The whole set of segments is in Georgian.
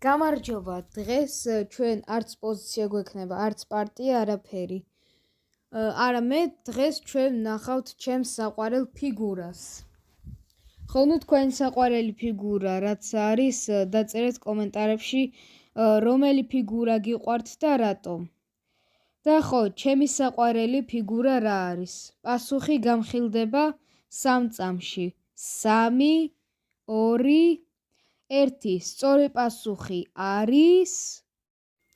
გამარჯობა, დღეს ჩვენ არც პოზიცია გვექნება, არც პარტია, არაფერი. არამედ დღეს ჩვენ ვნახავთ ჩემს საყვარელ ფიგურას. ხო, ნუ თქვენი საყვარელი ფიგურა, რაც არის, დაწერეთ კომენტარებში, რომელი ფიგურა გიყვართ და რატომ. და ხო, ჩემი საყვარელი ფიგურა რა არის? პასუხი გამხილდება 3 წამში. 3, 2, 1. სწორი პასუხი არის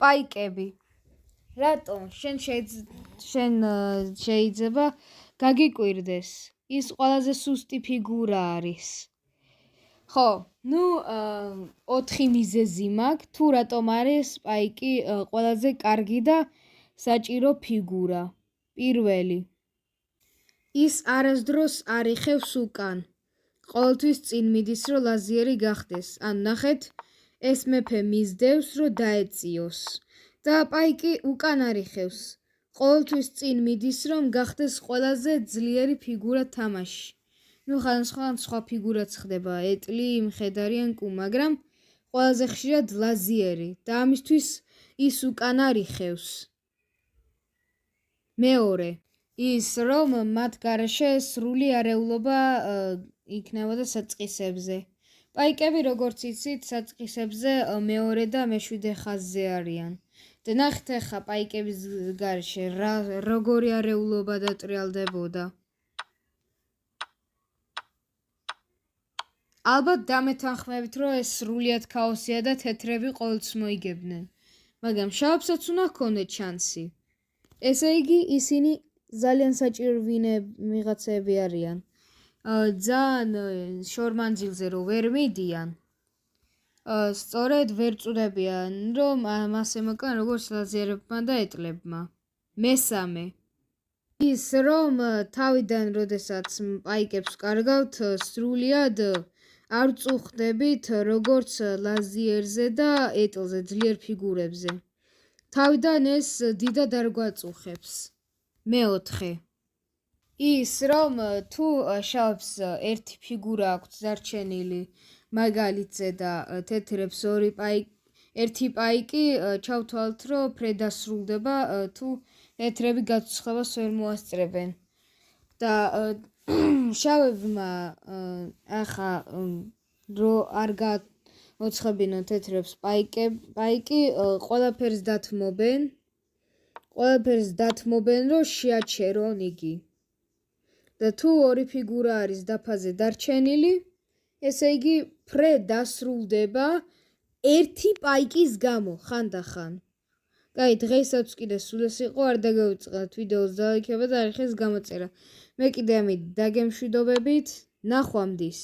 პაიკები. რატომ? შენ შეიძლება გაგიკვირდეს. ის ყველაზე სუსტი ფიგურა არის. ხო, ნუ 4 მიზეზი მაქვს, თუ რატომ არის პაიკი ყველაზე კარგი და საჭირო ფიგურა. პირველი. ის არასდროს არ იხევს უკან. ყოველთვის წინ მიდის, რომ ლაზიერი გახდეს. ან ნახეთ, ეს მეფე მისდევს, რომ დაეწიოს. და პაიკი უკან არ იხევს. ყოველთვის წინ მიდის, რომ გახდეს ყველაზე ძლიერი ფიგურა თამაშში. ნუ ხან სხვა ფიგურაც ხდება, ეტლი, მხედარი ან კუ, მაგრამ ყველაზე ხშირად ლაზიერი და ამისთვის ის უკან არ იხევს. მეორე. ის რომ მათ გარეშე სრული არეულობა იქნებოდა საწყისებზე. პაიკები, როგორც იცით, საწყისებზე მეორე და მეშვიდე ხაზზე არიან. და ნახეთ ახლა პაიკების გარეშე როგორი არეულობა დატრიალდებოდა. ალბათ დამეთანხმებით, რომ ეს სრულიად ქაოსია და თეთრები ყოველთვის მოიგებდნენ. მაგრამ შავებსაც უნდა ჰქონდეთ შანსი. ესე იგი, ისინი ძალიან საჭირო ვიღაცები არიან. ძალიან შორმანძილზე რომ ვერ მიდიან. სწორედ ვერ წუდებიან, რომ მასე მოკან როგორც ლაზიერებმა და ეტლებმა. მესამე. ის რომ თავიდან როდესაც პაიკებს კარგავთ, სრულიად არ წუხდებით როგორც ლაზიერზე და ეტლზე, ძლიერ ფიგურებზე. თავიდან ეს დიდად არ გვაწუხებს. მეოთხე. ის რომ თუ შავებს ერთი ფიგურა აქვთ დარჩენილი მაგალითზე და თეთრებს ერთი პაიკი, ჩავთვალთ, რომ ფრედასრულდება, თუ თეთრები გაცოცხლებას ვერ მოასწრებენ. და შავებმა ახლა რო არ მოცხებინონ თეთრებს პაიკი ყველაფერს დათმობენ, რომ შეაჩერონ იგი. და თუ ორი ფიგურა არის დაფაზე დარჩენილი, ესე იგი ფრე დასრულდება ერთი პაიკის გამო, ხანდახან. კაი, დღესაც კიდე სულ ეს იყო, არ დაგავიწყდეთ ვიდეოს დალაიქება და არ იხეს გამოწერა. მე კიდე ამით დაგემშვიდობებით, ნახვამდის.